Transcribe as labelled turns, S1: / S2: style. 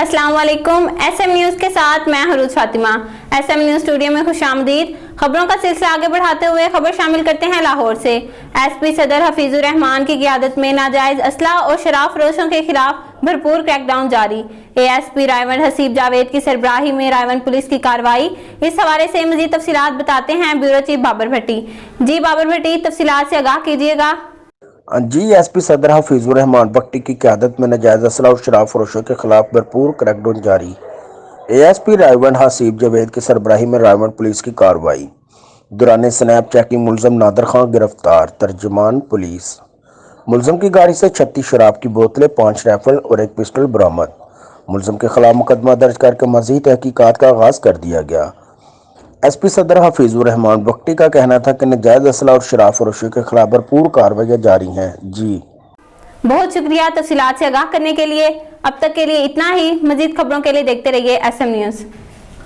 S1: अस्सलाम वालेकुम। SM news के साथ मैं हरूज फातिमा। SM न्यूज़ स्टूडियो में खुशामदीद। खबरों का सिलसिला आगे बढ़ाते हुए खबर शामिल करते हैं लाहौर से। SP सदर हफीजुर रहमान की क़ियादत में नाजायज असला और शराब फरोशों के खिलाफ भरपूर क्रैकडाउन जारी। ASP रायवंड हसीब जावेद की सरबराही में रायवंड पुलिस की कार्रवाई। इस हवाले से मजीद तफसीलात बताते हैं ब्यूरो चीफ बाबर भट्टी। जी बाबर भट्टी, तफसीलात से आगाह कीजिएगा।
S2: SP सदर हफीजुर रहमान भट्टी की क़यादत में नाजायज असला और शराब फरोशों के खिलाफ भरपूर क्रैकडाउन जारी। ASP रायवंड हसीब जावेद की सरबराही में रायवंड पुलिस की कार्रवाई। दौरान स्नैप चेकिंग मुलजम नादर खान गिरफ्तार। तर्जुमान पुलिस। मुलजम की गाड़ी से 36 शराब की बोतलें, 5 राइफल और 1 पिस्टल बरामद। मुलजम के खिलाफ मुकदमा दर्ज करके मज़ीद तहकीकात का आगाज कर दिया गया। SP सदर हफीजुर रहमान भट्टी का कहना था कि नाजायज असला और शराब फरोशी के खिलाफ भरपूर कार्रवाइयाँ जारी हैं। जी
S1: बहुत शुक्रिया तफसीलात से आगाह करने के लिए। अब तक के लिए इतना ही। मजीद खबरों के लिए देखते रहिए SM न्यूज़।